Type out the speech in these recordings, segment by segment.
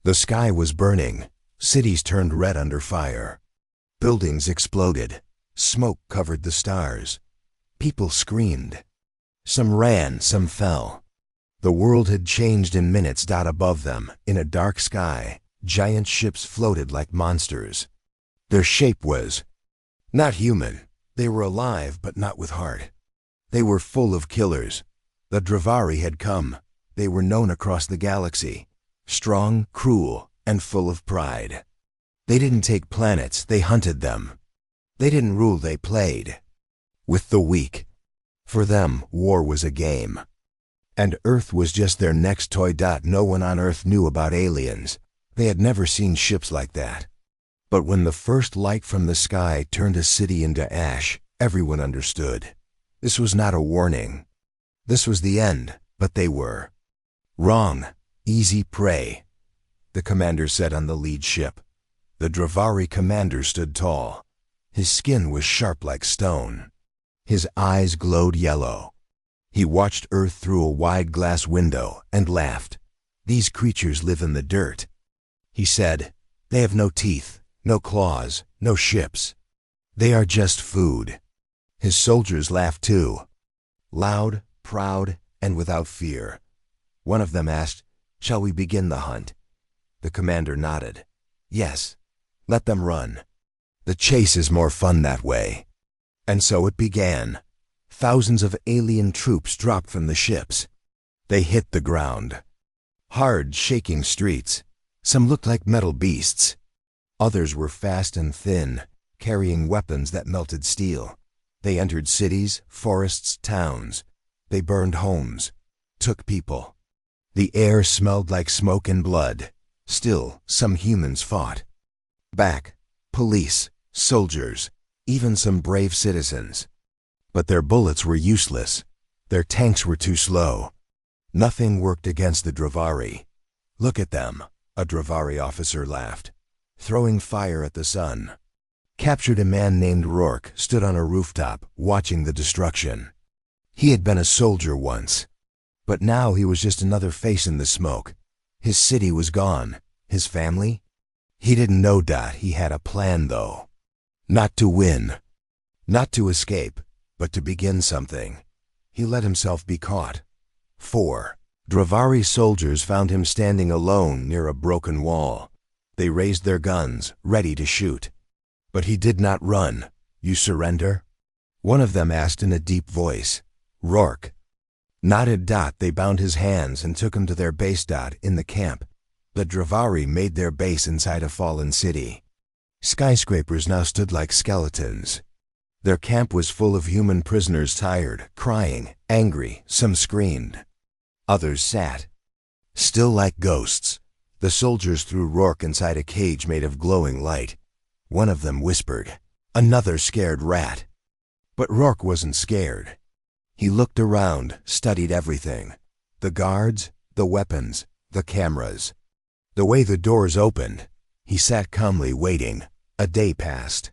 The sky was burning. Cities turned red under fire. Buildings exploded. Smoke covered the stars. People screamed. Some ran, some fell. The world had changed in minutes. Above them, in a dark sky, giant ships floated like monsters. Their shape was not human. They were alive, but not with heart. They were full of killers. The Dravari had come. They were known across the galaxy. Strong, cruel, and full of pride. They didn't take planets, they hunted them. They didn't rule, they played with the weak. For them, war was a game. And Earth was just their next toy. No one on Earth knew about aliens. They had never seen ships like that. But when the first light from the sky turned a city into ash, everyone understood. This was not a warning. This was the end, but they were wrong. Easy prey, the commander said on the lead ship. The Dravari commander stood tall. His skin was sharp like stone. His eyes glowed yellow. He watched Earth through a wide glass window and laughed. These creatures live in the dirt. He said, they have no teeth, no claws, no ships. They are just food. His soldiers laughed too. Loud, proud, and without fear. One of them asked, shall we begin the hunt? The commander nodded. Yes, let them run. The chase is more fun that way. And so it began. Thousands of alien troops dropped from the ships. They hit the ground. Hard, shaking streets. Some looked like metal beasts. Others were fast and thin, carrying weapons that melted steel. They entered cities, forests, towns. They burned homes, took people. The air smelled like smoke and blood. Still, some humans fought. Back, police, soldiers, even some brave citizens. But their bullets were useless. Their tanks were too slow. Nothing worked against the Dravari. Look at them, a Dravari officer laughed, throwing fire at the sun. Captured a man named Rourke stood on a rooftop, watching the destruction. He had been a soldier once. But now he was just another face in the smoke. His city was gone. His family? He didn't know. He had a plan, though. Not to win. Not to escape, but to begin something. He let himself be caught. 4 Dravari soldiers found him standing alone near a broken wall. They raised their guns, ready to shoot. But he did not run. You surrender? One of them asked in a deep voice. Rourke nodded. They bound his hands and took him to their base. In the camp, the Dravari made their base inside a fallen city. Skyscrapers now stood like skeletons. Their camp was full of human prisoners, tired, crying, angry. Some screamed. Others sat, still like ghosts. The soldiers threw Rourke inside a cage made of glowing light. One of them whispered, another scared rat. But Rourke wasn't scared. He looked around, studied everything. The guards, the weapons, the cameras. The way the doors opened. He sat calmly waiting. A day passed.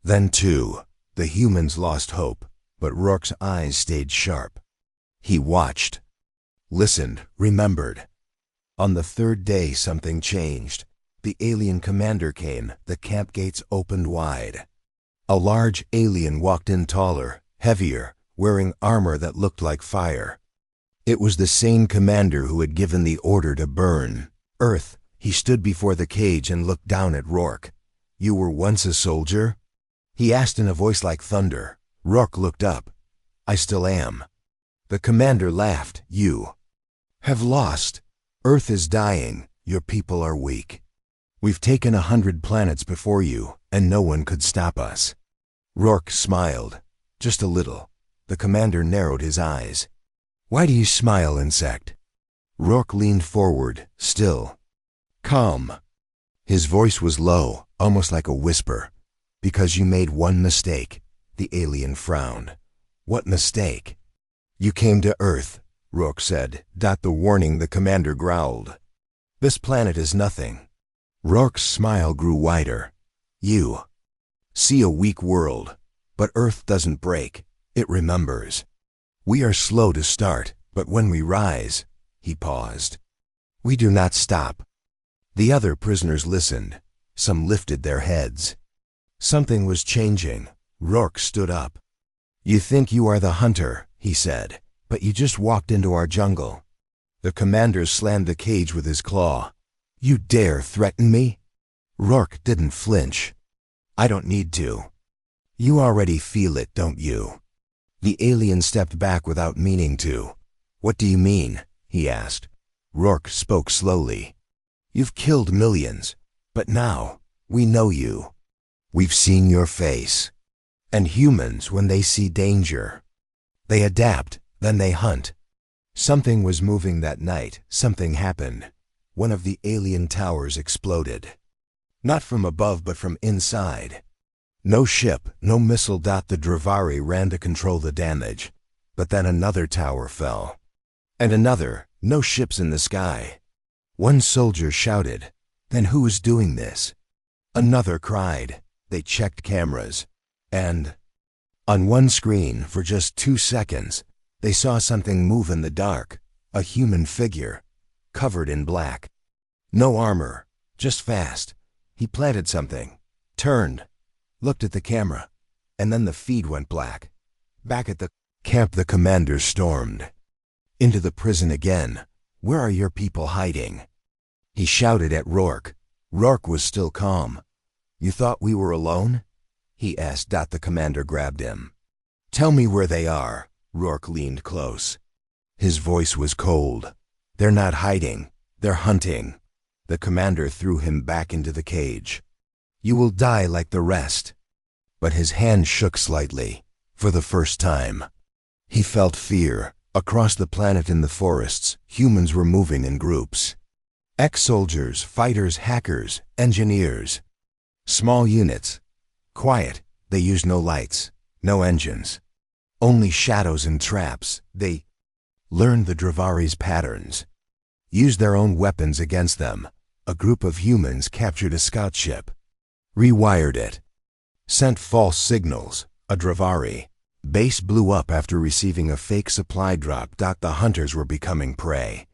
Then 2. The humans lost hope, but Rourke's eyes stayed sharp. He watched, listened, remembered. On the 3rd day something changed. The alien commander came. The camp gates opened wide. A large alien walked in, taller, heavier, wearing armor that looked like fire. It was the same commander who had given the order to burn Earth. He stood before the cage and looked down at Rourke. You were once a soldier? He asked in a voice like thunder. Rourke looked up. I still am. The commander laughed. You have lost. Earth is dying. Your people are weak. We've taken 100 planets before you, and no one could stop us. Rourke smiled. Just a little. The commander narrowed his eyes. Why do you smile, insect? Rourke leaned forward, still, calm. His voice was low, almost like a whisper. Because you made one mistake. The alien frowned. What mistake? You came to Earth, Rourke said. The warning, the commander growled. This planet is nothing. Rourke's smile grew wider. You see a weak world, but Earth doesn't break. It remembers. We are slow to start, but when we rise, he paused. We do not stop. The other prisoners listened. Some lifted their heads. Something was changing. Rourke stood up. "You think you are the hunter," he said, "but you just walked into our jungle." The commander slammed the cage with his claw. "You dare threaten me?" Rourke didn't flinch. "I don't need to. You already feel it, don't you?" The alien stepped back without meaning to. "What do you mean?" he asked. Rourke spoke slowly. "You've killed millions, but now we know you. We've seen your face. And humans, when they see danger, they adapt, then they hunt." Something was moving that night. Something happened. One of the alien towers exploded. Not from above, but from inside. No ship, no missile. The Dravari ran to control the damage. But then another tower fell. And another. No ships in the sky. One soldier shouted, "Then who is doing this?" Another cried. They checked cameras. And on one screen, for just 2 seconds, they saw something move in the dark. A human figure, covered in black. No armor, just fast. He planted something, turned, looked at the camera, and then the feed went black. Back at the camp, the commander stormed. Into the prison again. "Where are your people hiding?" He shouted at Rourke. Rourke was still calm. "You thought we were alone?" he asked. The commander grabbed him. "Tell me where they are." Rourke leaned close. His voice was cold. "They're not hiding. They're hunting." The commander threw him back into the cage. "You will die like the rest." But his hand shook slightly. For the first time, he felt fear. Across the planet in the forests, humans were moving in groups. Ex-soldiers, fighters, hackers, engineers. Small units. Quiet. They used no lights, no engines. Only shadows and traps. They learned the Dravari's patterns. Used their own weapons against them. A group of humans captured a scout ship. Rewired it. Sent false signals. A Dravari base blew up after receiving a fake supply drop. The hunters were becoming prey.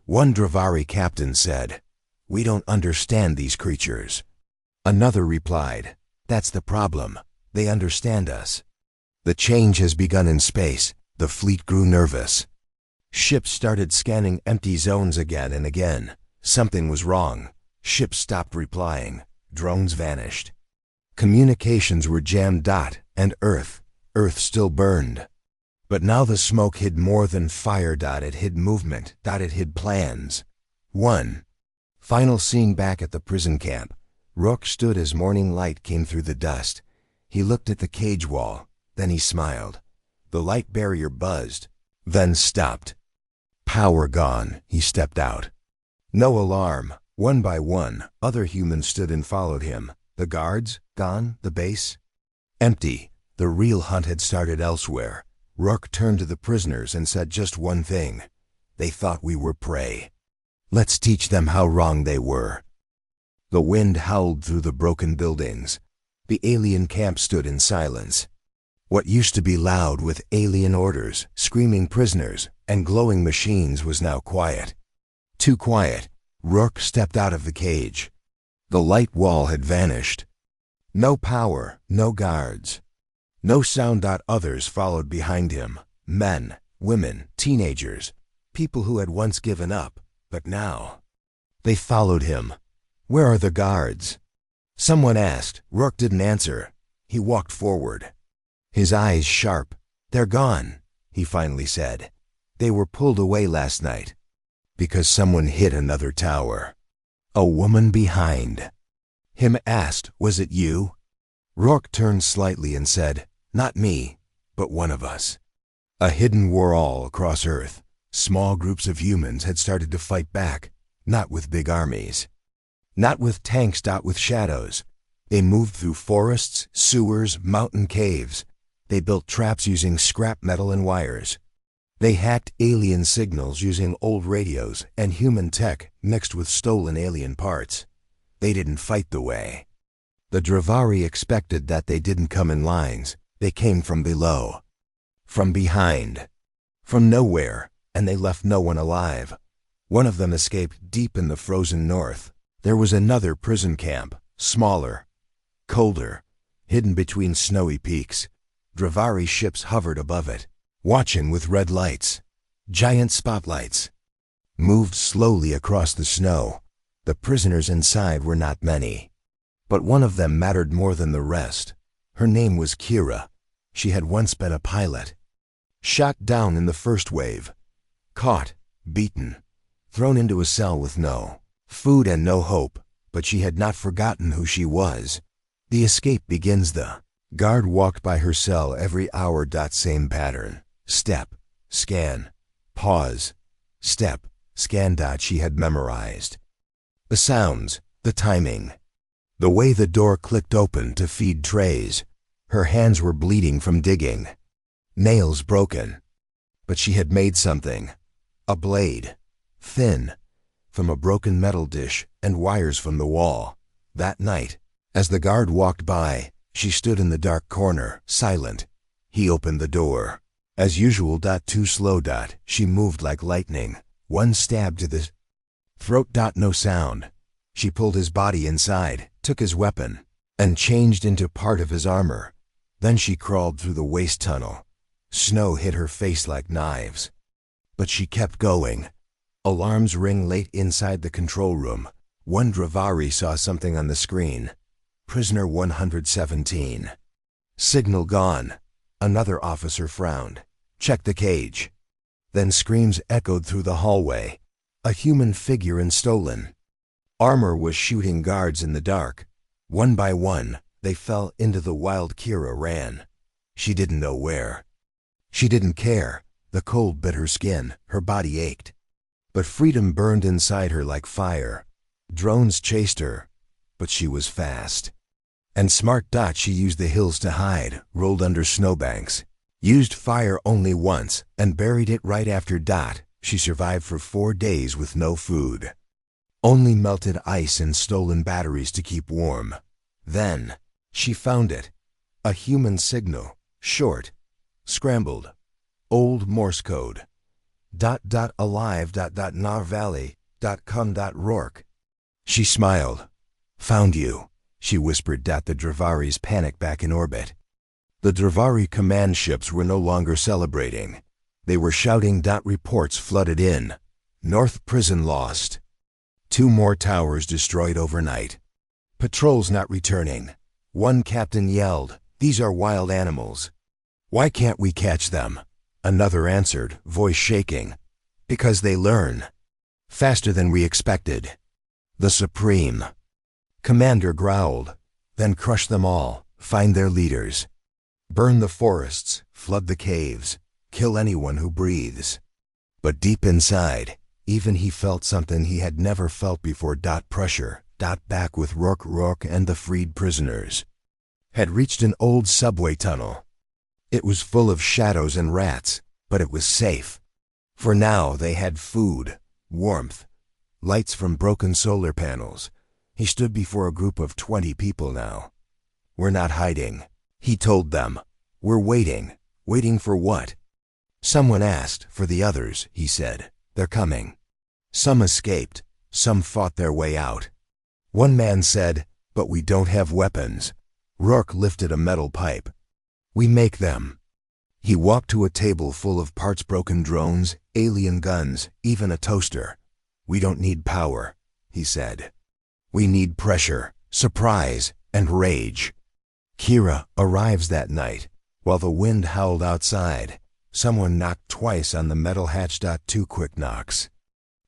One Dravari captain said, "We don't understand these creatures." Another replied, "That's the problem. They understand us." The change has begun in space. The fleet grew nervous. Ships started scanning empty zones again and again. Something was wrong. Ships stopped replying. Drones vanished. Communications were jammed. And Earth still burned. But now the smoke hid more than fire. It hid movement. It hid plans. One final scene back at the prison camp. Rourke stood as morning light came through the dust. He looked at the cage wall. Then he smiled. The light barrier buzzed, then stopped. Power gone. He stepped out. No alarm. One by one, other humans stood and followed him. The guards, gone. The base, empty. The real hunt had started elsewhere. Rourke turned to the prisoners and said just one thing. "They thought we were prey. Let's teach them how wrong they were." The wind howled through the broken buildings. The alien camp stood in silence. What used to be loud with alien orders, screaming prisoners, and glowing machines was now quiet. Too quiet. Rourke stepped out of the cage. The light wall had vanished. No power, no guards. No sound. Others followed behind him. Men, women, teenagers. People who had once given up, but now they followed him. "Where are the guards?" Someone asked. Rourke didn't answer. He walked forward. His eyes sharp. "They're gone," he finally said. "They were pulled away last night. Because someone hit another tower." A woman behind him asked, "Was it you?" Rourke turned slightly and said, "Not me, but one of us." A hidden war all across Earth. Small groups of humans had started to fight back, not with big armies. Not with tanks. With shadows. They moved through forests, sewers, mountain caves. They built traps using scrap metal and wires. They hacked alien signals using old radios and human tech mixed with stolen alien parts. They didn't fight the way. The Dravari expected that. They didn't come in lines. They came from below. From behind. From nowhere, and they left no one alive. One of them escaped deep in the frozen north. There was another prison camp, smaller, colder, hidden between snowy peaks. Dravari ships hovered above it, watching with red lights. Giant spotlights moved slowly across the snow. The prisoners inside were not many, but one of them mattered more than the rest. Her name was Kira. She had once been a pilot. Shot down in the first wave. Caught, beaten, thrown into a cell with no food and no hope, but she had not forgotten who she was. The escape begins. The guard walked by her cell every hour. Same pattern. Step, scan, pause, step, scan. She had memorized the sounds, the timing, the way the door clicked open to feed trays. Her hands were bleeding from digging, nails broken. But she had made something. A blade, thin, from a broken metal dish and wires from the wall. That night, as the guard walked by, she stood in the dark corner, silent. He opened the door. As usual. Too slow. She moved like lightning. One stab to the throat. No sound. She pulled his body inside, took his weapon, and changed into part of his armor. Then she crawled through the waste tunnel. Snow hit her face like knives. But she kept going. Alarms ring late inside the control room. One Dravari saw something on the screen. Prisoner 117. Signal gone. Another officer frowned. Check the cage. Then screams echoed through the hallway. A human figure and stolen armor was shooting guards in the dark. One by one, they fell into the wild. Kira ran. She didn't know where. She didn't care. The cold bit her skin. Her body ached. But freedom burned inside her like fire. Drones chased her, but she was fast and smart. She used the hills to hide, rolled under snowbanks, used fire only once, and buried it right after. She survived for 4 days with no food. Only melted ice and stolen batteries to keep warm. Then, she found it. A human signal, short, scrambled, old Morse code. Alive. Narvalley.com. Rourke. She smiled. Found you, she whispered. The Dravari's panicked back in orbit. The Dravari command ships were no longer celebrating. They were shouting. Reports flooded in. North Prison lost. 2 more towers destroyed overnight. Patrols not returning. One captain yelled, "These are wild animals. Why can't we catch them?" Another answered, voice shaking, "Because they learn faster than we expected." The Supreme Commander growled, "Then crush them all, find their leaders. Burn the forests, flood the caves, kill anyone who breathes." But deep inside, even he felt something he had never felt before. Pressure. Back with Rourke and the freed prisoners had reached an old subway tunnel. It was full of shadows and rats, but it was safe. For now they had food, warmth, lights from broken solar panels. He stood before a group of 20 people now. "We're not hiding," he told them. "We're waiting." Waiting for what? Someone asked. "For the others," he said. "They're coming." Some escaped, some fought their way out. One man said, "But we don't have weapons." Rourke lifted a metal pipe. "We make them." He walked to a table full of parts broken drones, alien guns, even a toaster. "We don't need power," he said. "We need pressure, surprise, and rage." Kira arrives that night. While the wind howled outside, someone knocked twice on the metal hatch. 2 quick knocks.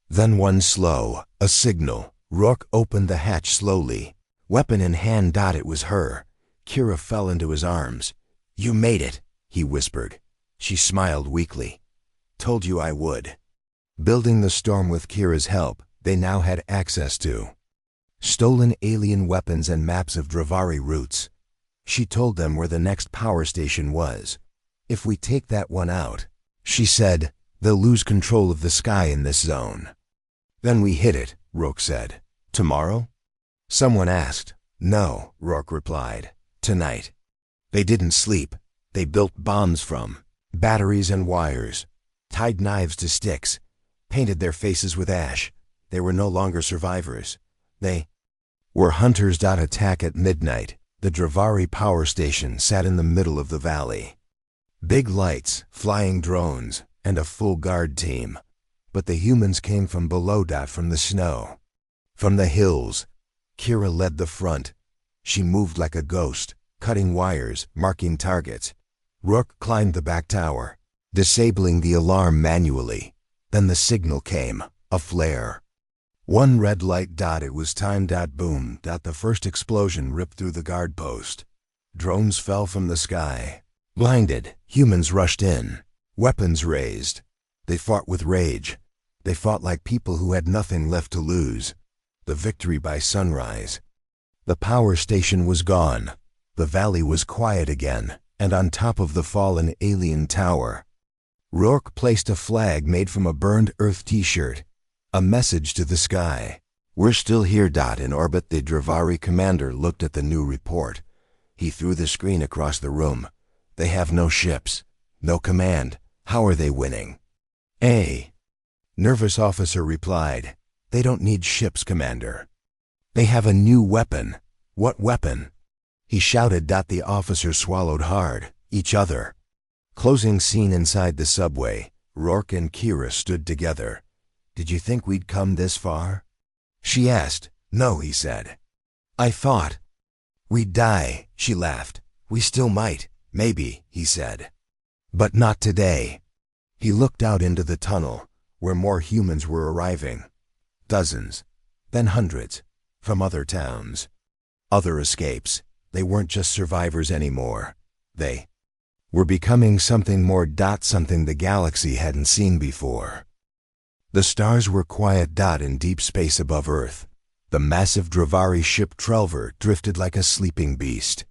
Then one slow, a signal. Rourke opened the hatch slowly, weapon in hand. It was her. Kira fell into his arms. "You made it," he whispered. She smiled weakly. "Told you I would." Building the storm with Kira's help, they now had access to stolen alien weapons and maps of Dravari routes. She told them where the next power station was. "If we take that one out," she said, "they'll lose control of the sky in this zone." "Then we hit it," Rourke said. "Tomorrow?" Someone asked. "No," Rourke replied. "Tonight." They didn't sleep. They built bombs from batteries and wires, tied knives to sticks, painted their faces with ash. They were no longer survivors. They were hunters. Attack at midnight. The Dravari power station sat in the middle of the valley. Big lights, flying drones, and a full guard team. But the humans came from below. From the snow. From the hills. Kira led the front. She moved like a ghost, cutting wires, marking targets. Rourke climbed the back tower, disabling the alarm manually. Then the signal came, a flare. One red light. It was time. Boom. The first explosion ripped through the guard post. Drones fell from the sky. Blinded, humans rushed in, weapons raised. They fought with rage. They fought like people who had nothing left to lose. The victory by sunrise. The power station was gone. The valley was quiet again, and on top of the fallen alien tower, Rourke placed a flag made from a burned Earth t-shirt. A message to the sky. We're still here. In orbit. The Dravari commander looked at the new report. He threw the screen across the room. They have no ships, no command. How are they winning? A nervous officer replied, They don't need ships, Commander. They have a new weapon. What weapon? He shouted. The officer swallowed hard. Each other. Closing scene inside the subway. Rourke and Kira stood together. Did you think we'd come this far? She asked. No, he said. I thought we'd die, she laughed. We still might, maybe, he said. But not today. He looked out into the tunnel, where more humans were arriving. Dozens, then hundreds, from other towns. Other escapes. They weren't just survivors anymore. They were becoming something more. Something the galaxy hadn't seen before. The stars were quiet. In deep space above Earth, the massive Dravari ship Trelver drifted like a sleeping beast.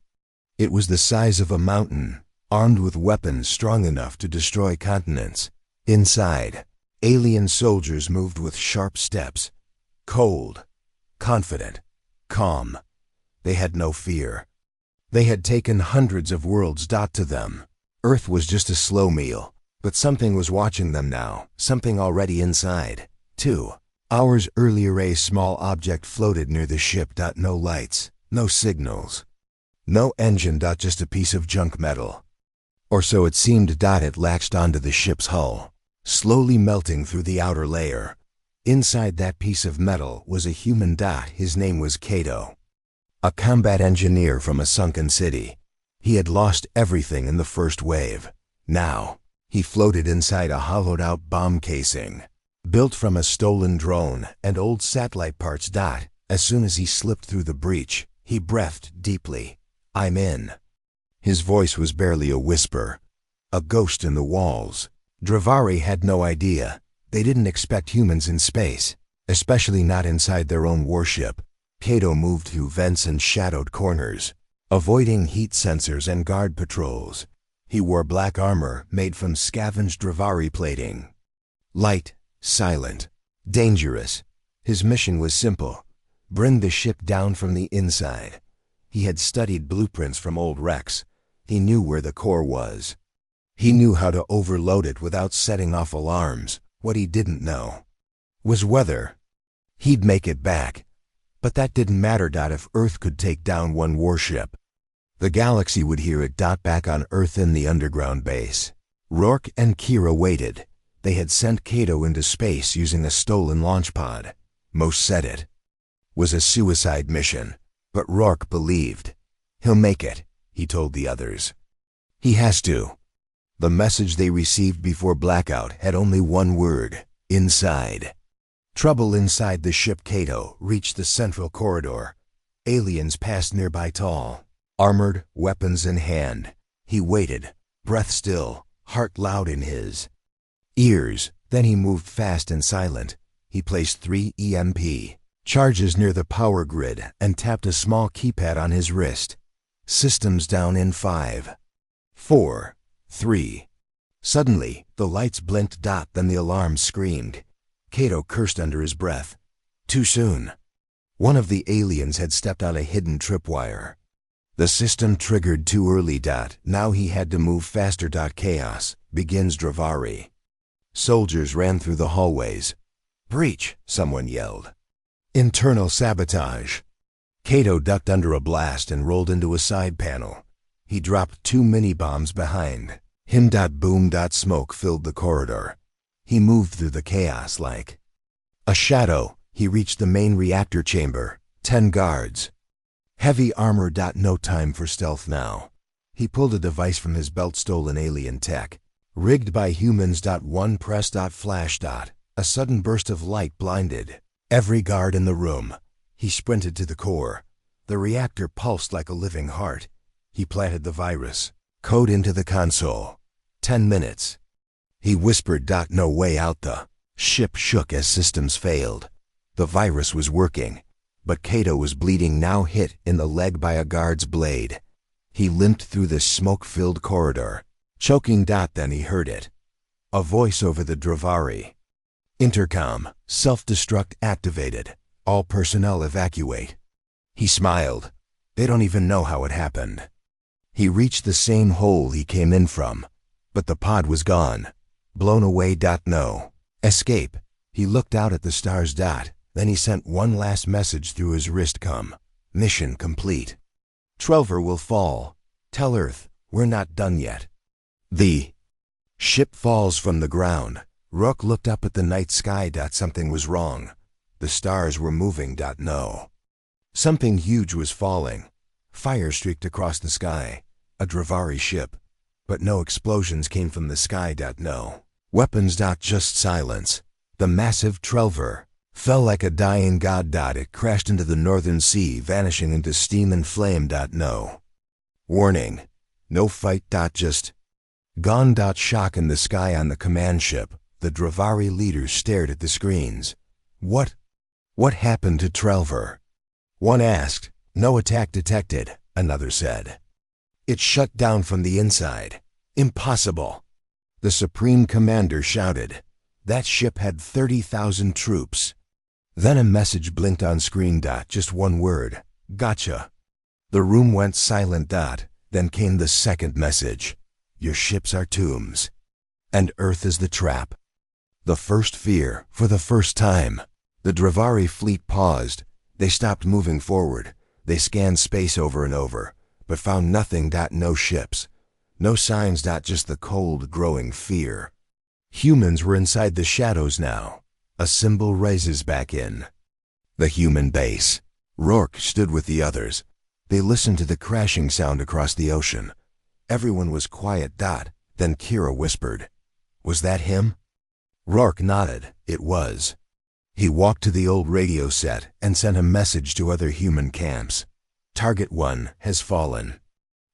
It was the size of a mountain, armed with weapons strong enough to destroy continents. Inside, alien soldiers moved with sharp steps, cold, confident, calm. They had no fear. They had taken hundreds of worlds. To them, Earth was just a slow meal. But something was watching them now, something already inside. 2 hours earlier, a small object floated near the ship. No lights, no signals, no engine. Just a piece of junk metal. Or so it seemed. It latched onto the ship's hull, slowly melting through the outer layer. Inside that piece of metal was a human. His name was Kato. A combat engineer from a sunken city. He had lost everything in the first wave. Now, he floated inside a hollowed-out bomb casing, built from a stolen drone and old satellite parts. As soon as he slipped through the breach, he breathed deeply. I'm in. His voice was barely a whisper, a ghost in the walls. Dravari had no idea. They didn't expect humans in space, especially not inside their own warship. Kato moved through vents and shadowed corners, avoiding heat sensors and guard patrols. He wore black armor made from scavenged Dravari plating. Light, silent, dangerous. His mission was simple. Bring the ship down from the inside. He had studied blueprints from old wrecks. He knew where the core was. He knew how to overload it without setting off alarms. What he didn't know was whether he'd make it back. But that didn't matter. If Earth could take down one warship, the galaxy would hear it. Back on Earth in the underground base, Rourke and Kira waited. They had sent Kato into space using a stolen launch pod. Most said it was a suicide mission, but Rourke believed. He'll make it, he told the others. He has to. The message they received before blackout had only one word: inside. Trouble inside the ship. Kato reached the central corridor. Aliens passed nearby, tall, armored, weapons in hand. He waited, breath still, heart loud in his ears. Then he moved fast and silent. He placed 3 EMP charges near the power grid and tapped a small keypad on his wrist. Systems down in 5, 4, 3. Suddenly, the lights blinked. Then the alarm screamed. Kato cursed under his breath. Too soon. One of the aliens had stepped on a hidden tripwire. The system triggered too early. Now he had to move faster. Chaos begins. Dravari. Soldiers ran through the hallways. Breach, someone yelled. Internal sabotage. Kato ducked under a blast and rolled into a side panel. He dropped 2 mini-bombs behind him. Boom. Smoke filled the corridor. He moved through the chaos like a shadow. He reached the main reactor chamber. 10 guards. Heavy armor. No time for stealth now. He pulled a device from his belt. Stolen alien tech. Rigged by humans. One press. Flash. A sudden burst of light blinded every guard in the room. He sprinted to the core. The reactor pulsed like a living heart. He planted the virus code into the console. 10 minutes. He whispered. No way out. The ship shook as systems failed. The virus was working, but Kato was bleeding now, hit in the leg by a guard's blade. He limped through the smoke-filled corridor, choking. Then he heard it. A voice over the Dravari intercom. Self-destruct activated. All personnel evacuate. He smiled. They don't even know how it happened. He reached the same hole he came in from, but the pod was gone. Blown away. No escape. He looked out at the stars. Then he sent one last message through his wrist. Come. Mission complete. Trelver will fall. Tell Earth, we're not done yet. The ship falls from the ground. Rook looked up at the night sky. Something was wrong. The stars were moving. No. Something huge was falling. Fire streaked across the sky. A Dravari ship. But no explosions came from the sky. No. Weapons. Just silence. The massive Trelver fell like a dying god. It crashed into the northern sea, vanishing into steam and flame. No. Warning. No fight. Just gone. Shock in the sky on the command ship. The Dravari leaders stared at the screens. What happened to Trelver? One asked. No attack detected, another said. It shut down from the inside. Impossible. The Supreme Commander shouted. That ship had 30,000 troops. Then a message blinked on screen. Just one word. Gotcha. The room went silent. Then came the second message. Your ships are tombs. And Earth is the trap. The first fear, for the first time. The Dravari fleet paused. They stopped moving forward. They scanned space over and over, but found nothing. No ships. No signs. Just the cold, growing fear. Humans were inside the shadows now. A symbol raises back in the human base. Rourke stood with the others. They listened to the crashing sound across the ocean. Everyone was quiet. Then Kira whispered. Was that him? Rourke nodded. It was. He walked to the old radio set and sent a message to other human camps. Target 1 has fallen.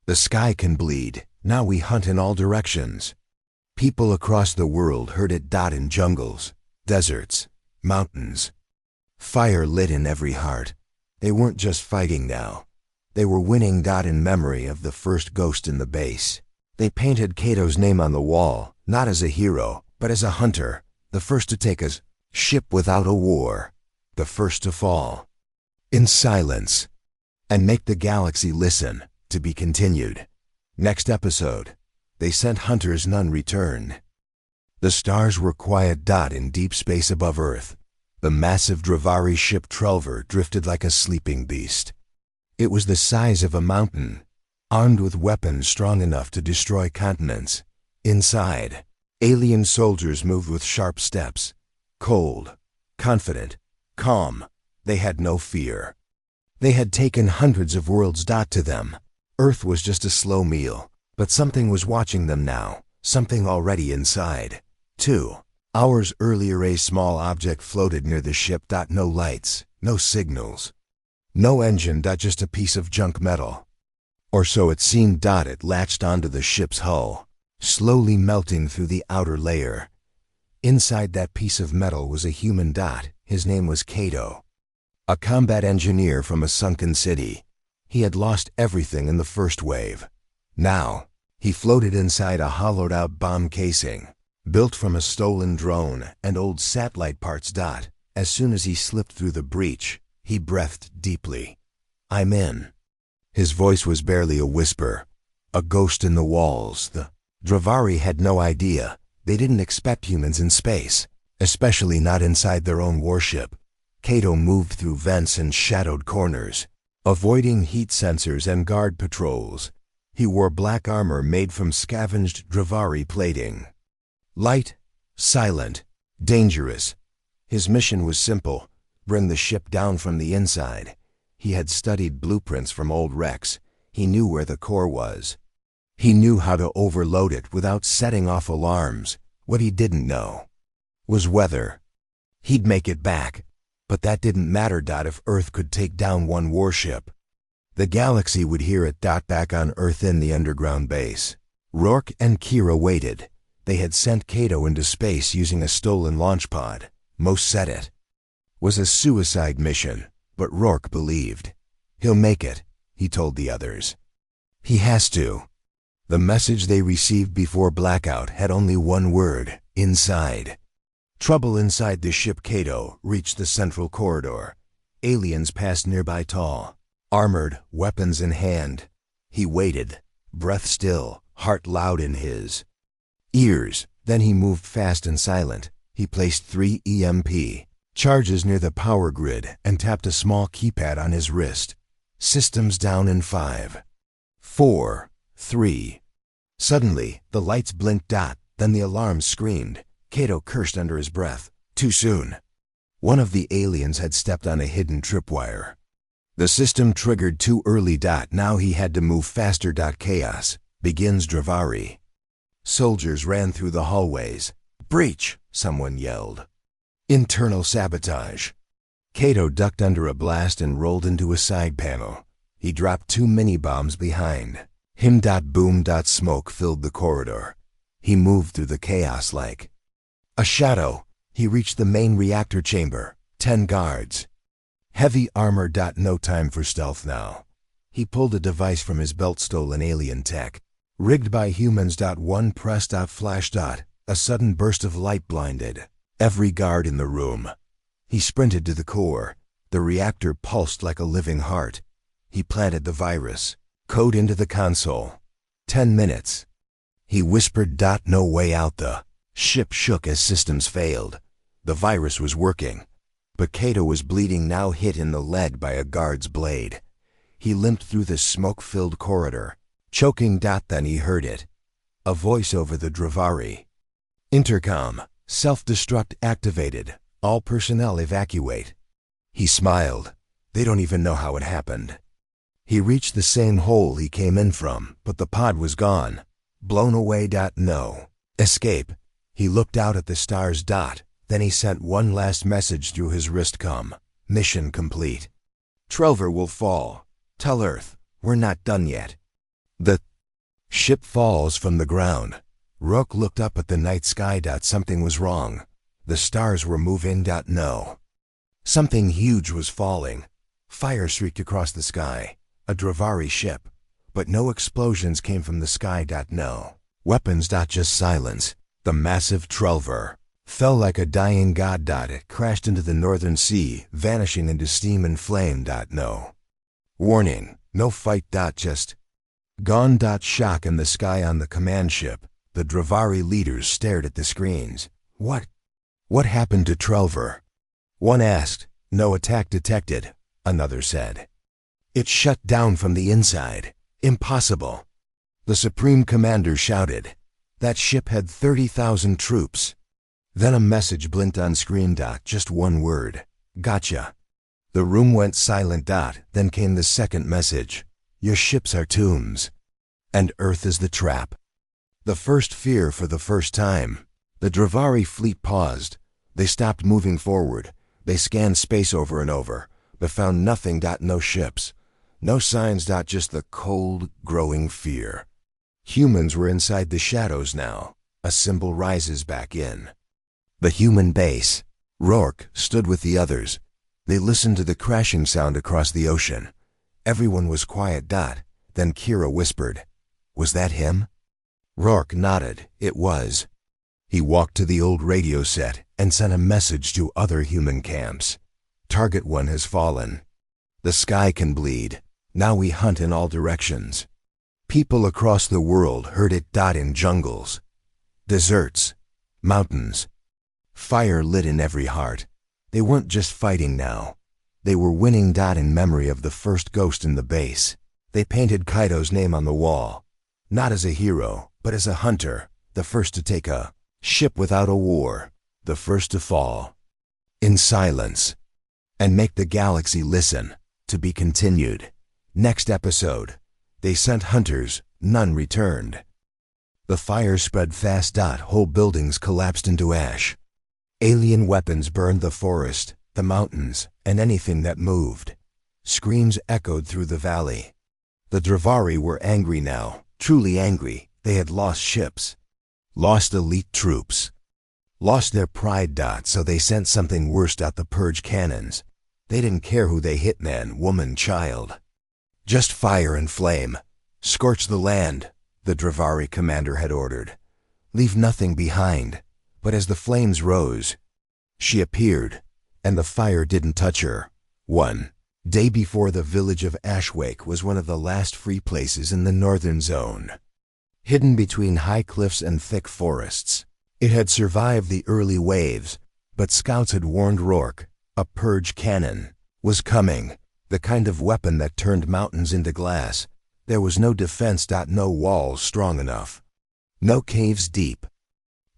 The sky can bleed. Now we hunt in all directions. People across the world heard it. In jungles, deserts, mountains. Fire lit in every heart. They weren't just fighting now. They were winning. In memory of the first ghost in the base. They painted Kato's name on the wall, not as a hero, but as a hunter, the first to take a ship without a war, the first to fall. In silence. And make the galaxy listen. To be continued. Next episode. They sent hunters. None returned. The stars were quiet. In deep space above Earth. The massive Dravari ship Trelver drifted like a sleeping beast. It was the size of a mountain, armed with weapons strong enough to destroy continents. Inside, alien soldiers moved with sharp steps. Cold, confident, calm. They had no fear. They had taken hundreds of worlds. To them, Earth was just a slow meal, but something was watching them now, something already inside. 2 hours earlier, a small object floated near the ship. No lights, no signals, no engine. Just a piece of junk metal. Or so it seemed. It latched onto the ship's hull, slowly melting through the outer layer. Inside that piece of metal was a human. His name was Kato. A combat engineer from a sunken city. He had lost everything in the first wave. Now, he floated inside a hollowed-out bomb casing, built from a stolen drone and old satellite parts. As soon as he slipped through the breach, he breathed deeply. I'm in. His voice was barely a whisper, a ghost in the walls. The Dravari had no idea. They didn't expect humans in space, especially not inside their own warship. Kato moved through vents and shadowed corners, avoiding heat sensors and guard patrols. He wore black armor made from scavenged Dravari plating. Light, silent, dangerous. His mission was simple: bring the ship down from the inside. He had studied blueprints from old wrecks. He knew where the core was. He knew how to overload it without setting off alarms. What he didn't know was weather. He'd make it back, but that didn't matter. If Earth could take down one warship, the galaxy would hear it. Back on Earth in the underground base, Rourke and Kira waited. They had sent Kato into space using a stolen launch pod. Most said it was a suicide mission, but Rourke believed. He'll make it, he told the others. He has to. The message they received before blackout had only one word: inside. Trouble inside the ship. Kato reached the central corridor. Aliens passed nearby, tall, armored, weapons in hand. He waited, breath still, heart loud in his ears. Then he moved fast and silent. He placed 3 EMP charges near the power grid and tapped a small keypad on his wrist. Systems down in 5, 4, 3. Suddenly, the lights blinked. Then the alarm screamed. Kato cursed under his breath. Too soon. One of the aliens had stepped on a hidden tripwire. The system triggered too early. Now he had to move faster. Chaos begins. Dravari soldiers ran through the hallways. Breach, someone yelled. Internal sabotage. Kato ducked under a blast and rolled into a side panel. He dropped 2 mini-bombs behind him. Boom. Smoke filled the corridor. He moved through the chaos like a shadow. He reached the main reactor chamber. 10 guards. Heavy armor. No time for stealth now. He pulled a device from his belt. Stolen alien tech. Rigged by humans. One press. Flash. A sudden burst of light blinded every guard in the room. He sprinted to the core. The reactor pulsed like a living heart. He planted the virus code into the console. 10 minutes. He whispered. No way out. The ship shook as systems failed. The virus was working, but Kato was bleeding now, hit in the leg by a guard's blade. He limped through the smoke-filled corridor, choking. Then he heard it. A voice over the Dravari intercom. Self-destruct activated. All personnel evacuate. He smiled. They don't even know how it happened. He reached the same hole he came in from, but the pod was gone. Blown away. No escape. He looked out at the stars. Then he sent one last message through his wrist. Mission complete. Trelver will fall. Tell Earth, we're not done yet. The ship falls from the ground. Rourke looked up at the night sky. Something was wrong. The stars were moving. No. Something huge was falling. Fire streaked across the sky. A Dravari ship. But no explosions came from the sky. No weapons. Just silence. The massive Trelver fell like a dying god. It crashed into the northern sea, vanishing into steam and flame. No warning. No fight. Just gone. Shock in the sky on the command ship. The Dravari leaders stared at the screens. What happened to Trelver? One asked. No attack detected, another said. It shut down from the inside. Impossible. The Supreme Commander shouted. That ship had 30,000 troops. Then a message blinked on screen. Just one word. Gotcha. The room went silent. Then came the second message. Your ships are tombs, and Earth is the trap. The first fear for the first time. The Dravari fleet paused. They stopped moving forward. They scanned space over and over, but found nothing. No ships. No signs. Just the cold, growing fear. Humans were inside the shadows now. A symbol rises back in the human base. Rourke stood with the others. They listened to the crashing sound across the ocean. Everyone was quiet. Then Kira whispered, "Was that him?" Rourke nodded. It was. He walked to the old radio set and sent a message to other human camps. Target 1 has fallen. The sky can bleed. Now we hunt in all directions. People across the world heard it. In jungles, deserts, mountains. Fire lit in every heart. They weren't just fighting now. They were winning. In memory of the first ghost in the base, they painted Kaido's name on the wall, not as a hero, but as a hunter, the first to take a ship without a war, the first to fall. In silence. And make the galaxy listen. To be continued. Next episode. They sent hunters, none returned. The fire spread fast. Whole buildings collapsed into ash. Alien weapons burned the forest, the mountains, and anything that moved. Screams echoed through the valley. The Dravari were angry now, truly angry. They had lost ships, lost elite troops, lost their pride. So they sent something worse. The purge cannons. They didn't care who they hit, man, woman, child. Just fire and flame. Scorch the land, the Dravari commander had ordered. Leave nothing behind. But as the flames rose, she appeared, and the fire didn't touch her. One day before, the village of Ashwake was one of the last free places in the northern zone. Hidden between high cliffs and thick forests. It had survived the early waves, but scouts had warned Rourke a purge cannon was coming, the kind of weapon that turned mountains into glass. There was no defense. No walls strong enough. No caves deep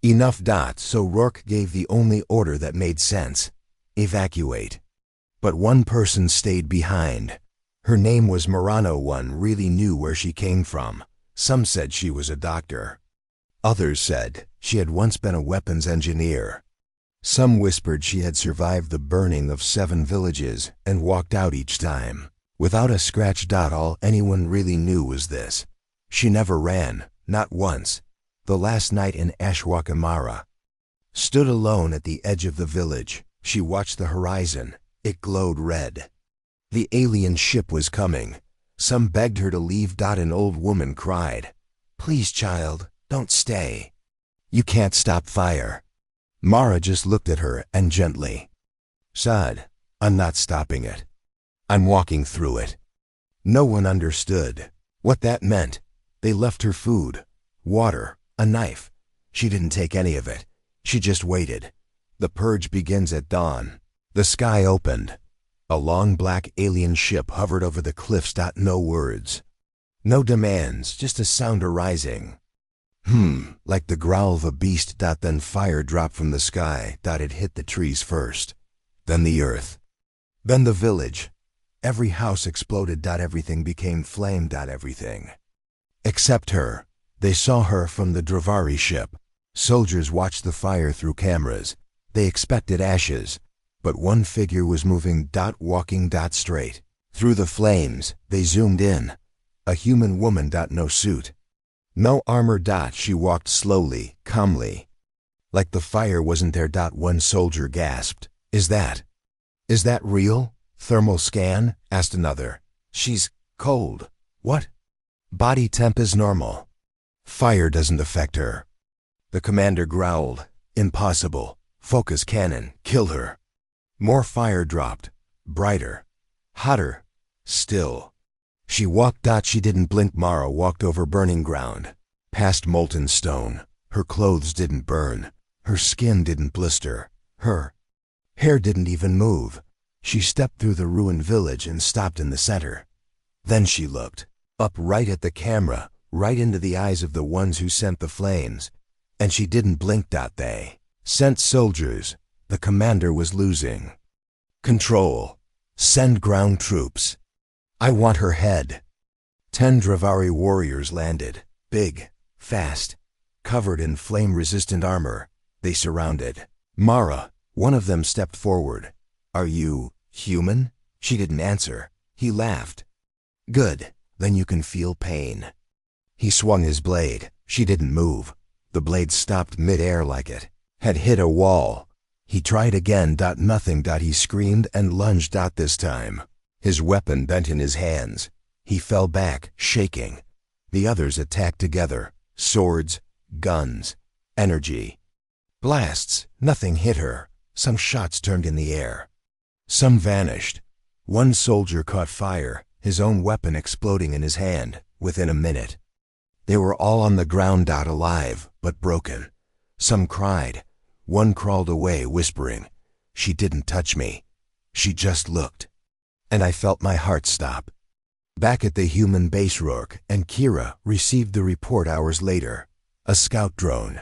enough. So Rourke gave the only order that made sense. Evacuate. But one person stayed behind. Her name was Murano. One really knew where she came from. Some said she was a doctor. Others said she had once been a weapons engineer. Some whispered she had survived the burning of 7 villages and walked out each time without a scratch. All anyone really knew was this. She never ran, not once. The last night in Ashwakamara. Stood alone at the edge of the village. She watched the horizon. It glowed red. The alien ship was coming. Some begged her to leave. An old woman cried, "Please, child, don't stay. You can't stop fire." Mara just looked at her and gently said, "I'm not stopping it. I'm walking through it." No one understood what that meant. They left her food, water, a knife. She didn't take any of it. She just waited. The purge begins at dawn. The sky opened. A long black alien ship hovered over the cliffs. No words. No demands, just a sound arising. Like the growl of a beast. Then fire dropped from the sky. It hit the trees first. Then the earth. Then the village. Every house exploded. Everything became flame. Everything. Except her. They saw her from the Dravari ship. Soldiers watched the fire through cameras. They expected ashes. But one figure was moving. Walking. Straight. Through the flames. They zoomed in. A human woman. No suit. No armor. She walked slowly, calmly. Like the fire wasn't there. One soldier gasped. Is that real? Thermal scan? Asked another. She's cold. What? Body temp is normal. Fire doesn't affect her. The commander growled. Impossible. Focus cannon. Kill her. More fire dropped. Brighter. Hotter. Still. She walked. She didn't blink. Mara walked over burning ground. Past molten stone. Her clothes didn't burn. Her skin didn't blister. Her hair didn't even move. She stepped through the ruined village and stopped in the center. Then she looked up right at the camera, right into the eyes of the ones who sent the flames. And she didn't blink. They sent soldiers. The commander was losing control. Send ground troops. I want her head. 10 Dravari warriors landed. Big, fast, covered in flame-resistant armor. They surrounded Mara. One of them stepped forward. Are you human? She didn't answer. He laughed. Good, then you can feel pain. He swung his blade. She didn't move. The blade stopped mid-air like it had hit a wall. He tried again. Nothing. He screamed and lunged. This time. His weapon bent in his hands. He fell back, shaking. The others attacked together. Swords, guns, energy. Blasts. Nothing hit her. Some shots turned in the air. Some vanished. One soldier caught fire, his own weapon exploding in his hand, within a minute. They were all on the ground. Alive, but broken. Some cried. One crawled away, whispering. She didn't touch me. She just looked. And I felt my heart stop. Back at the human base, Rourke and Kira received the report hours later. A scout drone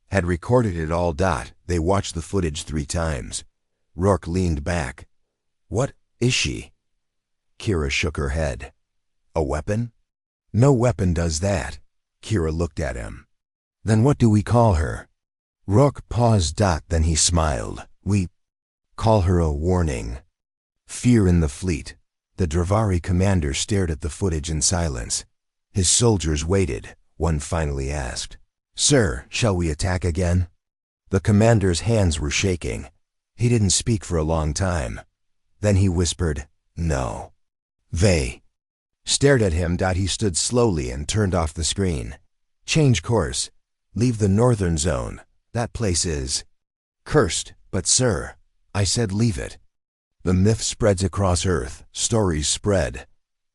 had recorded it all. They watched the footage 3 times. Rourke leaned back. What is she? Kira shook her head. A weapon? No weapon does that. Kira looked at him. Then what do we call her? Rourke paused. Then he smiled. We call her a warning. Fear in the fleet. The Dravari commander stared at the footage in silence. His soldiers waited. One finally asked, Sir, shall we attack again? The commander's hands were shaking. He didn't speak for a long time. Then he whispered, No. They stared at him. He stood slowly and turned off the screen. Change course. Leave the northern zone. That place is cursed. But sir, I said leave it. The myth spreads across Earth. Stories spread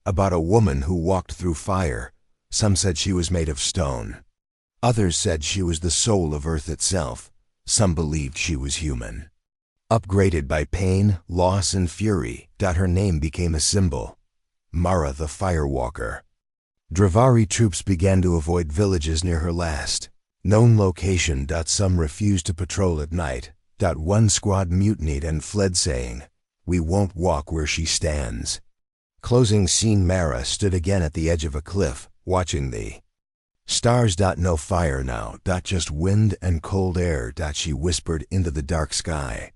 about a woman who walked through fire. Some said she was made of stone. Others said she was the soul of Earth itself. Some believed she was human. Upgraded by pain, loss, and fury. Her name became a symbol. Mara the Firewalker. Dravari troops began to avoid villages near her last known location. Some refused to patrol at night. One squad mutinied and fled, saying, We won't walk where she stands. Closing scene. Mara stood again at the edge of a cliff, watching the stars. No fire now. Just wind and cold air. She whispered into the dark sky.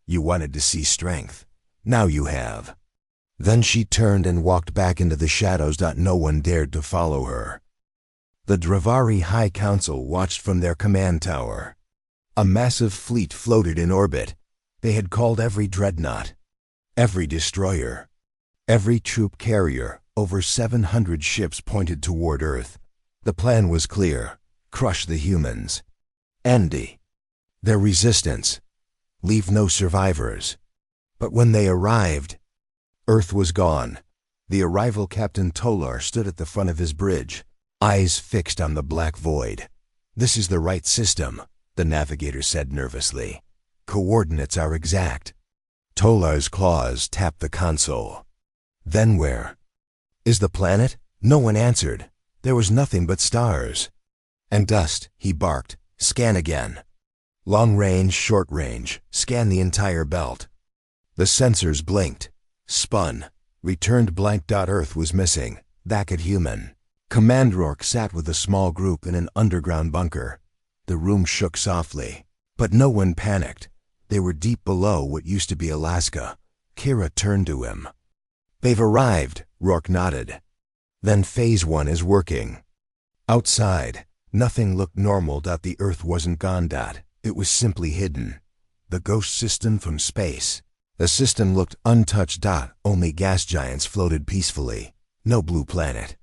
You wanted to see strength. Now you have. Then she turned and walked back into the shadows. No one dared to follow her. The Dravari High Council watched from their command tower. A massive fleet floated in orbit. They had called every dreadnought, every destroyer, every troop carrier. Over 700 ships pointed toward Earth. The plan was clear. Crush the humans. End their resistance. Leave no survivors. But when they arrived, Earth was gone. The arrival Captain Tolar stood at the front of his bridge, eyes fixed on the black void. This is the right system, the navigator said nervously. Coordinates are exact. Tolar's claws tapped the console. Then where is the planet? No one answered. There was nothing but stars and dust. He barked. Scan again. Long range, short range. Scan the entire belt. The sensors blinked, spun, returned blank. Earth was missing. Back at human. Command Rourke sat with a small group in an underground bunker. The room shook softly, but no one panicked. They were deep below what used to be Alaska. Kira turned to him. They've arrived, Rourke nodded. Then Phase 1 is working. Outside, nothing looked normal. The Earth wasn't gone. It was simply hidden. The ghost system from space. The system looked untouched. Only gas giants floated peacefully. No blue planet.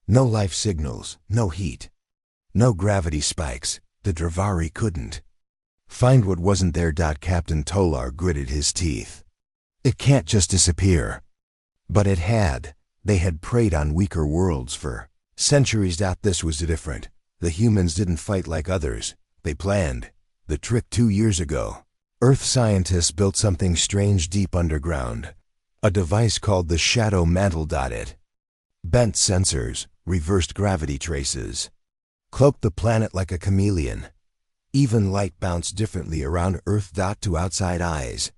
No life signals. No heat. No gravity spikes. The Dravari couldn't find what wasn't there. Captain Tolar gritted his teeth. It can't just disappear. But it had. They had preyed on weaker worlds for centuries. This was different. The humans didn't fight like others. They planned the trick 2 years ago. Earth scientists built something strange deep underground. A device called the Shadow Mantle. It bent sensors, reversed gravity traces, cloaked the planet like a chameleon. Even light bounced differently around Earth. To outside eyes,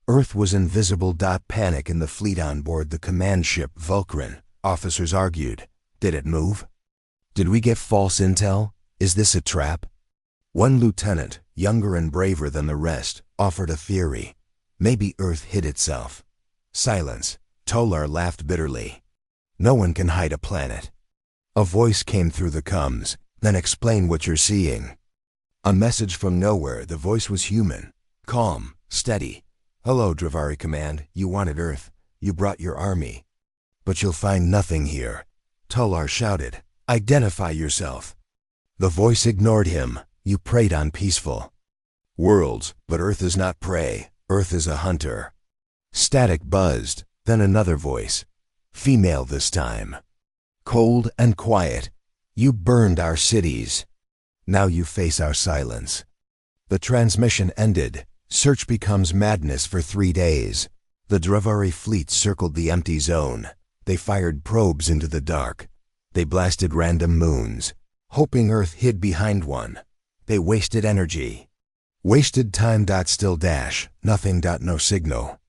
Earth was invisible. Panic in the fleet on board the command ship Vulcan. Officers argued. Did it move? Did we get false intel? Is this a trap? One lieutenant, younger and braver than the rest, offered a theory. Maybe Earth hid itself. Silence. Tolar laughed bitterly. No one can hide a planet. A voice came through the comms. Then explain what you're seeing. A message from nowhere. The voice was human. Calm, steady. Hello, Dravari Command. You wanted Earth. You brought your army. But you'll find nothing here. Tolar shouted. Identify yourself. The voice ignored him. You preyed on peaceful worlds, but Earth is not prey. Earth is a hunter. Static buzzed. Then another voice. Female this time. Cold and quiet. You burned our cities. Now you face our silence. The transmission ended. Search becomes madness for 3 days. The Dravari fleet circled the empty zone. They fired probes into the dark. They blasted random moons, hoping Earth hid behind one. They wasted energy. Wasted time. Still dash. Nothing. No signal.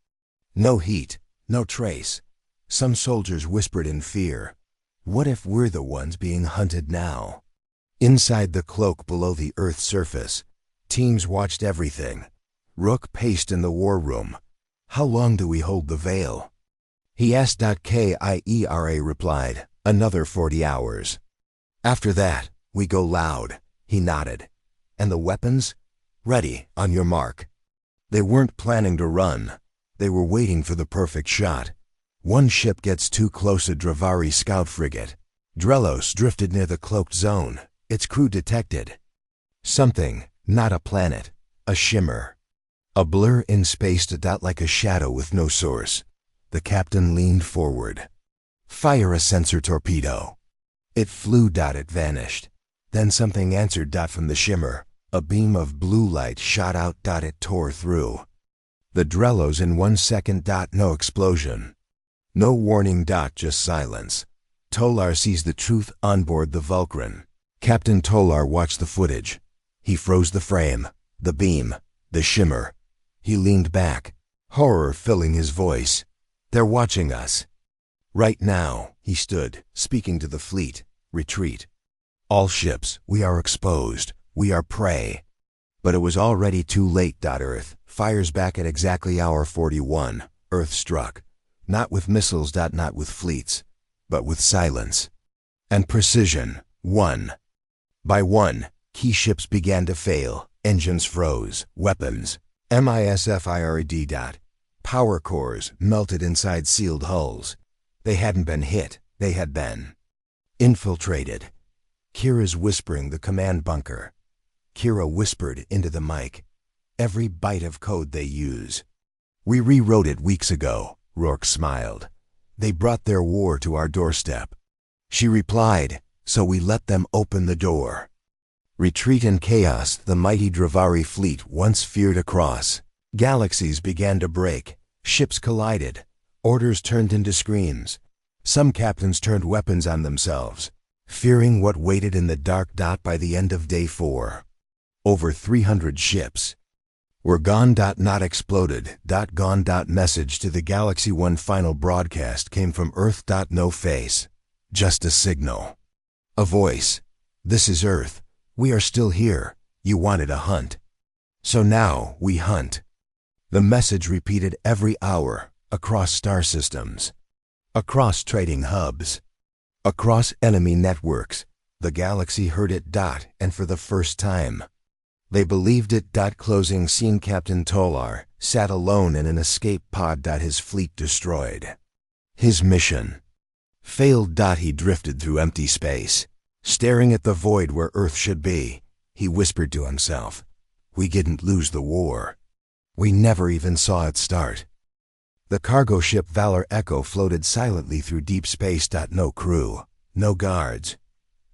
No heat. No trace. Some soldiers whispered in fear. What if we're the ones being hunted now? Inside the cloak below the Earth's surface, teams watched everything. Rook paced in the war room. How long do we hold the veil? He asked. Kiera replied, another 40 hours. After that, we go loud. He nodded. And the weapons? Ready, on your mark. They weren't planning to run. They were waiting for the perfect shot. One ship gets too close. A Dravari scout frigate. Drelos drifted near the cloaked zone. Its crew detected something, not a planet, a shimmer. A blur in space. Like a shadow with no source. The captain leaned forward. Fire a sensor torpedo. It flew. It vanished. Then something answered. From the shimmer. A beam of blue light shot out. It tore through the Drelos in 1 second. No explosion. No warning. Just silence. Tolar sees the truth on board the Vulcan. Captain Tolar watched the footage. He froze the frame, the beam, the shimmer. He leaned back, horror filling his voice. They're watching us. Right now, he stood, speaking to the fleet. Retreat. All ships, we are exposed. We are prey. But it was already too late. Earth fires back at exactly hour 41. Earth struck. Not with missiles. Not with fleets, but with silence and precision. One by one, key ships began to fail. Engines froze. Weapons, misfired. Power cores melted inside sealed hulls. They hadn't been hit. They had been infiltrated. Kira's whispering the command bunker. Kira whispered into the mic. Every byte of code they use. We rewrote it weeks ago. Rourke smiled. They brought their war to our doorstep. She replied, so we let them open the door. Retreat and chaos. The mighty Dravari fleet once feared across. Galaxies began to break. Ships collided. Orders turned into screams. Some captains turned weapons on themselves, fearing what waited in the dark. By the end of day 4, over 300 ships were gone. Not exploded. Gone. Message to the Galaxy 1 final broadcast came from Earth. No face. Just a signal. A voice. This is Earth. We are still here. You wanted a hunt. So now we hunt. The message repeated every hour, across star systems, across trading hubs, across enemy networks. The galaxy heard it. And for the first time, they believed it. Closing scene. Captain Tolar sat alone in an escape pod. His fleet destroyed. His mission failed. He drifted through empty space, staring at the void where Earth should be. He whispered to himself, we didn't lose the war. We never even saw it start. The cargo ship Valor Echo floated silently through deep space. No crew, no guards,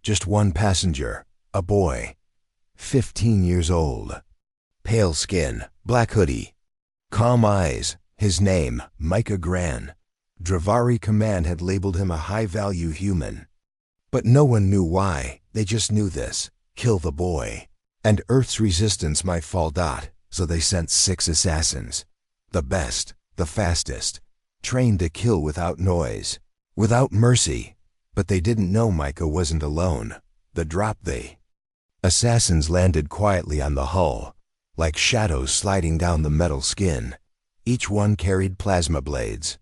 just one passenger, a boy, 15 years old. Pale skin, black hoodie, calm eyes. His name, Micah Gran. Dravari Command had labeled him a high-value human. But no one knew why. They just knew this. Kill the boy, and Earth's resistance might fall. So they sent 6 assassins. The best, the fastest, trained to kill without noise, without mercy. But they didn't know Micah wasn't alone. The assassins landed quietly on the hull, like shadows sliding down the metal skin. Each one carried plasma blades.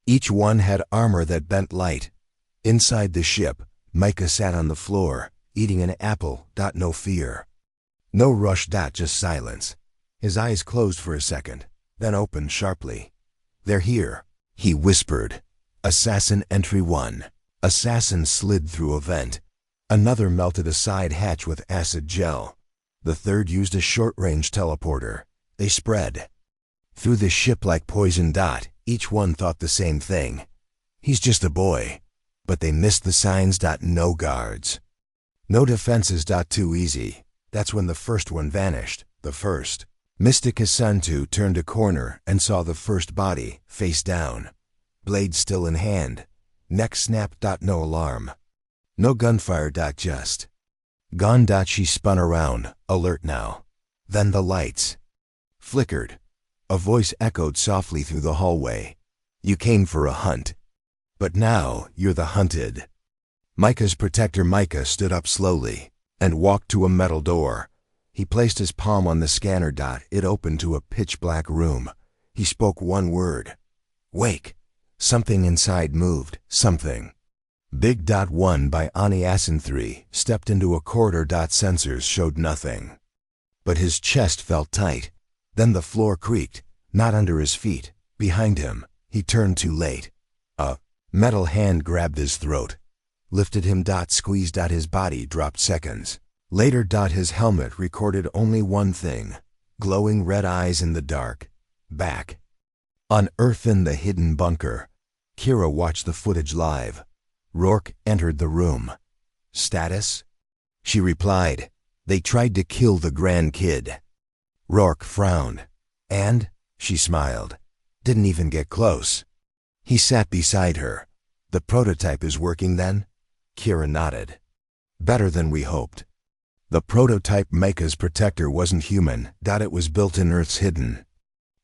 Each one had armor that bent light. Inside the ship, Micah sat on the floor, eating an apple. No fear. No rush. Just silence. His eyes closed for a second, then opened sharply. They're here, he whispered. Assassin entry 1. Assassin slid through a vent. Another melted a side hatch with acid gel. The third used a short-range teleporter. They spread through the ship like poison. Each one thought the same thing. He's just a boy. But they missed the signs. No guards. No defenses. Too easy. That's when the first one vanished. The first. Mystica Santu turned a corner and saw the first body, face down. Blade still in hand. Neck snapped. No alarm. No gunfire. Just. Gone. She spun around, alert now. Then the lights flickered. A voice echoed softly through the hallway. You came for a hunt. But now you're the hunted. Micah's protector Micah stood up slowly and walked to a metal door. He placed his palm on the scanner. It opened to a pitch-black room. He spoke one word. Wake. Something inside moved. Something. Big. One by Ani Asin 3 stepped into a corridor. Sensors showed nothing. But his chest felt tight. Then the floor creaked, not under his feet, behind him. He turned too late. A metal hand grabbed his throat, lifted him. Squeezed. His body dropped seconds later. His helmet recorded only one thing: glowing red eyes in the dark. Back on Earth in the hidden bunker, Kira watched the footage live. Rourke entered the room. Status? She replied, they tried to kill the grandkid. Rourke frowned. And? She smiled. Didn't even get close. He sat beside her. The prototype is working then? Kira nodded. Better than we hoped. The prototype Micah's protector wasn't human. It was built in Earth's hidden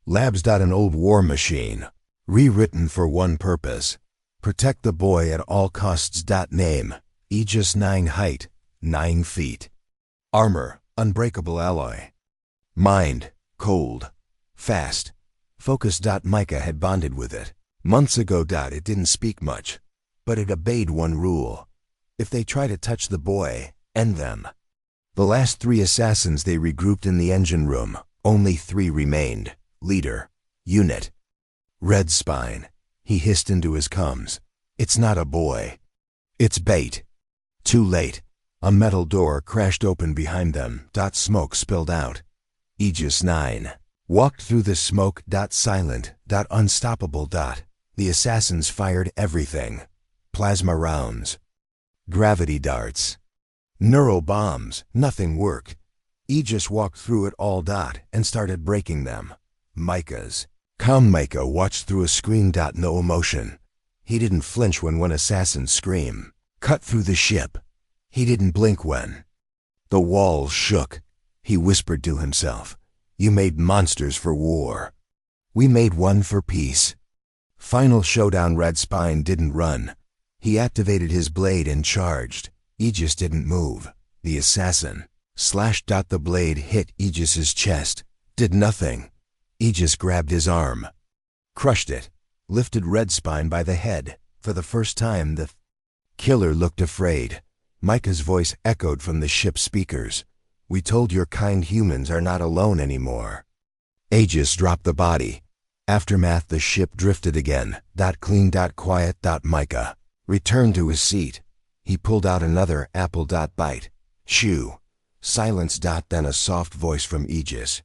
labs. An old war machine, rewritten for one purpose: protect the boy at all costs. Name: Aegis 9, height 9 feet. Armor: unbreakable alloy. Mind: cold, fast, focused. Micah had bonded with it months ago. It didn't speak much, but it obeyed one rule: if they try to touch the boy, end them. The last 3 assassins they regrouped in the engine room. Only 3 remained. Leader. Unit. Red Spine. He hissed into his comms. It's not a boy. It's bait. Too late. A metal door crashed open behind them. Smoke spilled out. Aegis 9 walked through the smoke. Silent. Unstoppable. The assassins fired everything. Plasma rounds. Gravity darts. Neural bombs. Nothing worked. Aegis walked through it all. And started breaking them. Micah's. Calm Micah watched through a screen. No emotion. He didn't flinch when one assassin screamed. Cut through the ship. He didn't blink when the walls shook. He whispered to himself, you made monsters for war. We made one for peace. Final showdown. Red Spine didn't run. He activated his blade and charged. Aegis didn't move. The assassin slashed. The blade hit Aegis's chest. Did nothing. Aegis grabbed his arm, crushed it, lifted Red Spine by the head. For the first time the killer looked afraid. Micah's voice echoed from the ship's speakers. We told your kind humans are not alone anymore. Aegis dropped the body. Aftermath. The ship drifted again. Clean. Quiet. Micah returned to his seat. He pulled out another apple. Bite. Shoo. Silence. Then a soft voice from Aegis.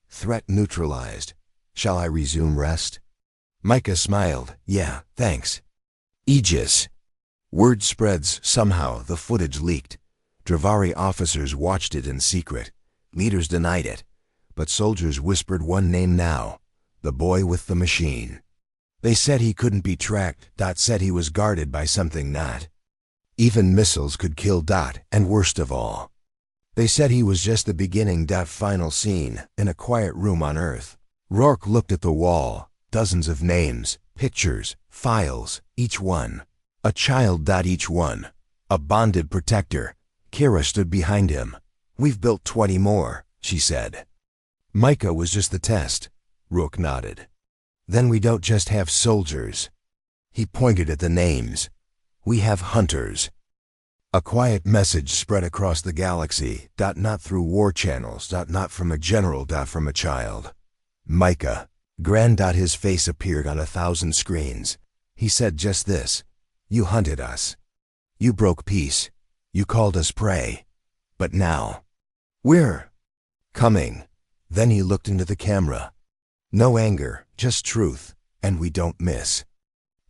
Threat neutralized. Shall I resume rest? Micah smiled. Yeah, thanks. Aegis. Word spreads. Somehow the footage leaked. Dravari officers watched it in secret. Leaders denied it. But soldiers whispered one name now. The boy with the machine. They said he couldn't be tracked. Said he was guarded by something not. Even missiles could kill. And worst of all, they said he was just the beginning. Final scene, in a quiet room on Earth. Rourke looked at the wall. Dozens of names, pictures, files, each one a child. Each one a bonded protector. Kira stood behind him. We've built 20 more, she said. Micah was just the test. Rourke nodded. Then we don't just have soldiers. He pointed at the names. We have hunters. A quiet message spread across the galaxy. Not through war channels. Not from a general. From a child. Micah. Grand. His face appeared on 1,000 screens. He said just this. You hunted us. You broke peace. You called us prey. But now, we're coming. Then he looked into the camera. No anger, just truth, and we don't miss.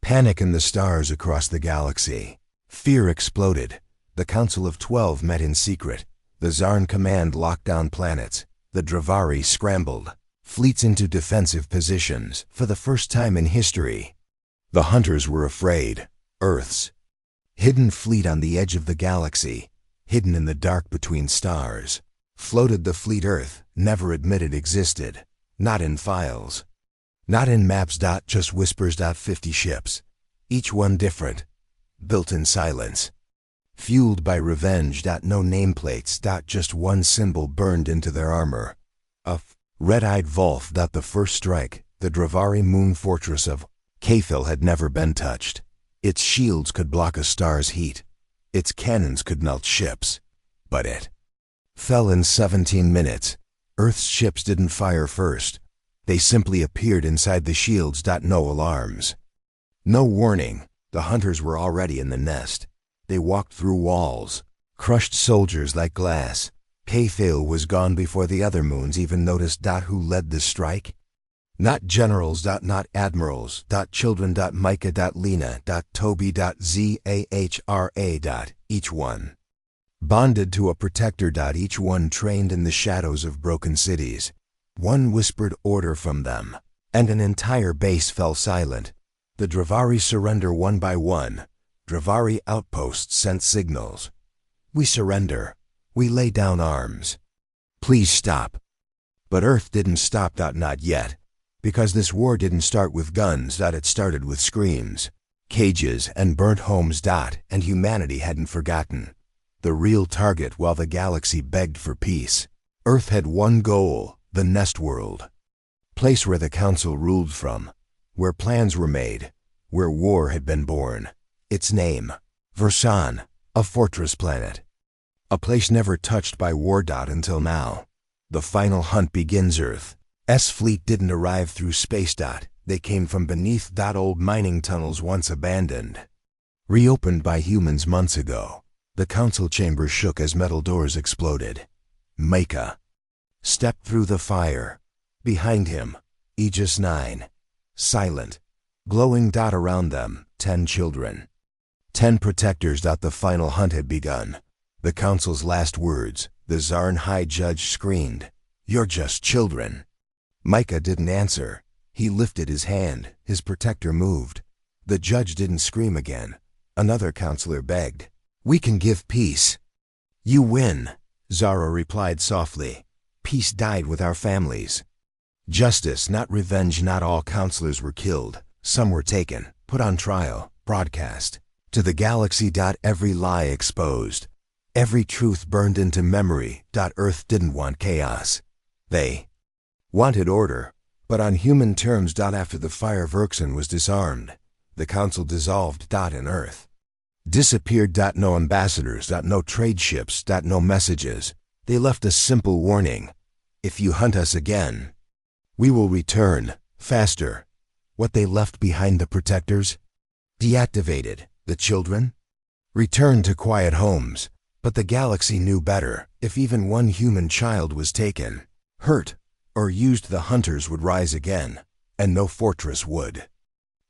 Panic in the stars across the galaxy. Fear exploded. The Council of 12 met in secret. The Zarn Command locked down planets. The Dravari scrambled, fleets into defensive positions for the first time in history. The hunters were afraid. Earth's hidden fleet on the edge of the galaxy, hidden in the dark between stars, floated the fleet Earth never admitted existed. Not in files. Not in maps. Just whispers. 50 ships. Each one different. Built in silence. Fueled by revenge. No nameplates. Just one symbol burned into their armor. A red-eyed Volf. The first strike, the Dravari moon fortress of Kafil had never been touched. Its shields could block a star's heat. Its cannons could melt ships. But it fell in 17 minutes. Earth's ships didn't fire first. They simply appeared inside the shields. No alarms. No warning. The hunters were already in the nest. They walked through walls, crushed soldiers like glass. Kafil was gone before the other moons even noticed. Who led the strike? Not generals. Not admirals. Children. Micah. Lena. Toby. Zahra. Each one bonded to a protector. Each one trained in the shadows of broken cities. One whispered order from them, and an entire base fell silent. The Dravari surrender one by one. Dravari outposts sent signals. We surrender. We lay down arms. Please stop. But Earth didn't stop. Not yet. Because this war didn't start with guns. It started with screams, cages, and burnt homes. And humanity hadn't forgotten. The real target while the galaxy begged for peace. Earth had one goal, the nest world. Place where the council ruled from, where plans were made, where war had been born. Its name, Versan, a fortress planet. A place never touched by war. Until now. The final hunt begins. Earth's fleet didn't arrive through space. They came from beneath. Old mining tunnels once abandoned. Reopened by humans months ago. The council chamber shook as metal doors exploded. Micah stepped through the fire. Behind him, Aegis 9. Silent. Glowing. Around them, 10 children. 10 protectors. The final hunt had begun. The council's last words, the Zarn High Judge screamed, "You're just children." Micah didn't answer. He lifted his hand. His protector moved. The judge didn't scream again. Another counselor begged, "We can give peace." "You win," Zara replied softly. "Peace died with our families." Justice, not revenge. Not all counselors were killed. Some were taken, put on trial, broadcast to the galaxy. Every lie exposed. Every truth burned into memory. Earth didn't want chaos. They wanted order, but on human terms. After the fire, Verxen was disarmed. The council dissolved. And Earth disappeared. No ambassadors. No trade ships. No messages. They left a simple warning. If you hunt us again, we will return, faster. What they left behind, the protectors? Deactivated. The children? Returned to quiet homes. But the galaxy knew better. If even one human child was taken, hurt, or used, the hunters would rise again, and no fortress would.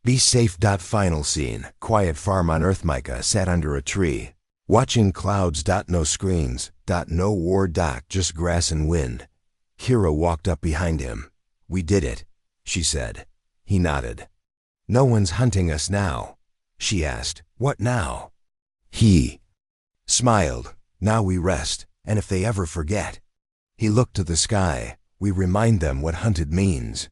Be safe. Final scene. Quiet farm on Earth. Micah sat under a tree, watching clouds. No screens. No war. Just grass and wind. Kira walked up behind him. "We did it," she said. He nodded. "No one's hunting us now," she asked. "What now?" He smiled. "Now we rest, and if they ever forget." He looked to the sky. "We remind them what hunted means."